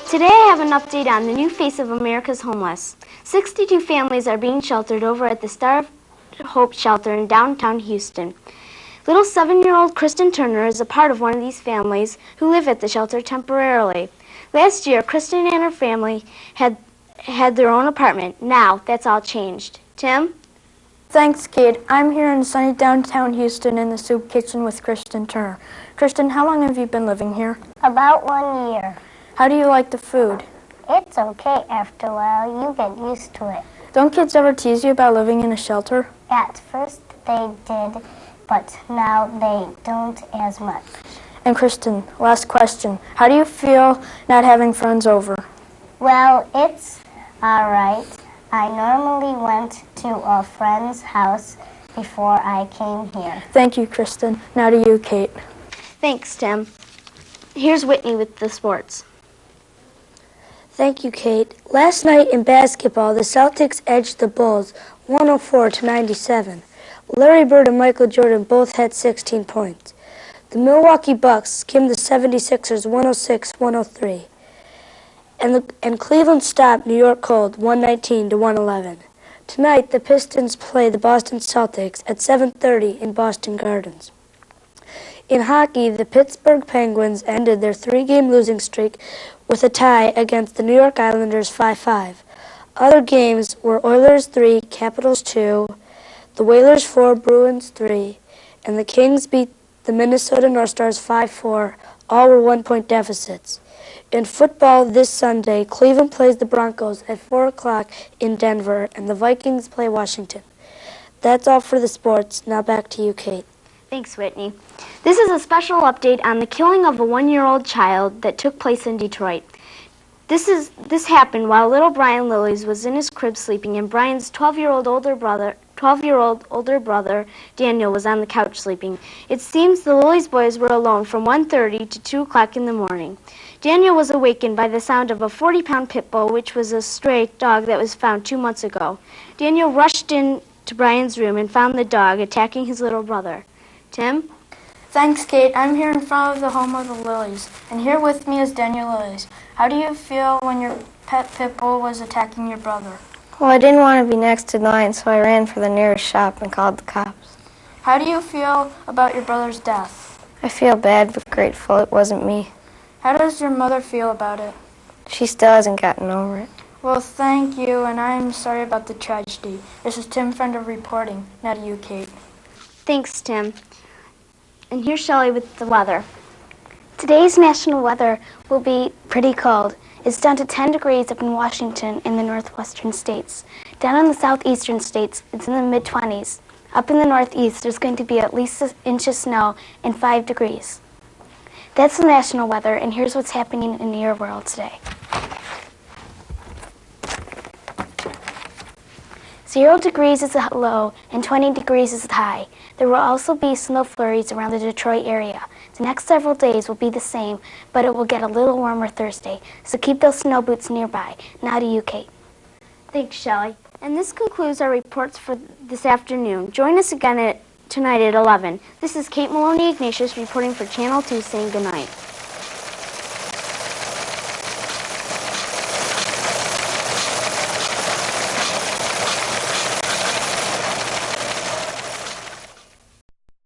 Today I have an update on the new face of America's homeless. 62 families are being sheltered over at the Star of Hope shelter in downtown Houston. Little 7-year-old Kristen Turner is a part of one of these families who live at the shelter temporarily. Last year, Kristen and her family had their own apartment. Now, that's all changed. Tim? Thanks, Kate. I'm here in sunny downtown Houston in the soup kitchen with Kristen Turner. Kristen, how long have you been living here? About 1 year. How do you like the food? It's okay after a while. You get used to it. Don't kids ever tease you about living in a shelter? At first they did, but now they don't as much. And Kristen, last question. How do you feel not having friends over? Well, it's all right. I normally went to a friend's house before I came here. Thank you, Kristen. Now to you, Kate. Thanks, Tim. Here's Whitney with the sports. Thank you, Kate. Last night in basketball, the Celtics edged the Bulls 104-97. Larry Bird and Michael Jordan both had 16 points. The Milwaukee Bucks skimmed the 76ers 106-103. And Cleveland stopped New York cold 119-111. Tonight, the Pistons play the Boston Celtics at 7:30 in Boston Gardens. In hockey, the Pittsburgh Penguins ended their 3-game losing streak with a tie against the New York Islanders 5-5. Other games were Oilers 3, Capitals 2, the Whalers 4, Bruins 3, and the Kings beat the Minnesota North Stars 5-4. All were 1-point deficits. In football this Sunday, Cleveland plays the Broncos at 4 o'clock in Denver, and the Vikings play Washington. That's all for the sports. Now back to you, Kate. Thanks, Whitney. This is a special update on the killing of a 1-year-old child that took place in Detroit. This happened while little Brian Lillies was in his crib sleeping, and Brian's 12-year-old older brother Daniel was on the couch sleeping. It seems the Lillies boys were alone from 1:30 to 2 o'clock in the morning. Daniel was awakened by the sound of a 40-pound pit bull, which was a stray dog that was found 2 months ago. Daniel rushed into Brian's room and found the dog attacking his little brother. Tim? Thanks, Kate. I'm here in front of the home of the Lillies, and here with me is Daniel Lillies. How do you feel when your pet pit bull was attacking your brother? Well, I didn't want to be next to the line, so I ran for the nearest shop and called the cops. How do you feel about your brother's death? I feel bad but grateful it wasn't me. How does your mother feel about it? She still hasn't gotten over it. Well, thank you, and I'm sorry about the tragedy. This is Tim Fender reporting. Now to you, Kate. Thanks, Tim. And here's Shelley with the weather. Today's national weather will be pretty cold. It's down to 10 degrees up in Washington in the northwestern states. Down in the southeastern states, it's in the mid-20s. Up in the northeast, there's going to be at least an inch of snow and 5 degrees. That's the national weather, and here's what's happening in your world today. 0 degrees is the low and 20 degrees is the high. There will also be snow flurries around the Detroit area. The next several days will be the same, but it will get a little warmer Thursday, so keep those snow boots nearby. Now to you, Kate. Thanks, Shelley. And this concludes our reports for this afternoon. Join us again tonight at 11. This is Kate Maloney Ignatius reporting for Channel 2 saying goodnight.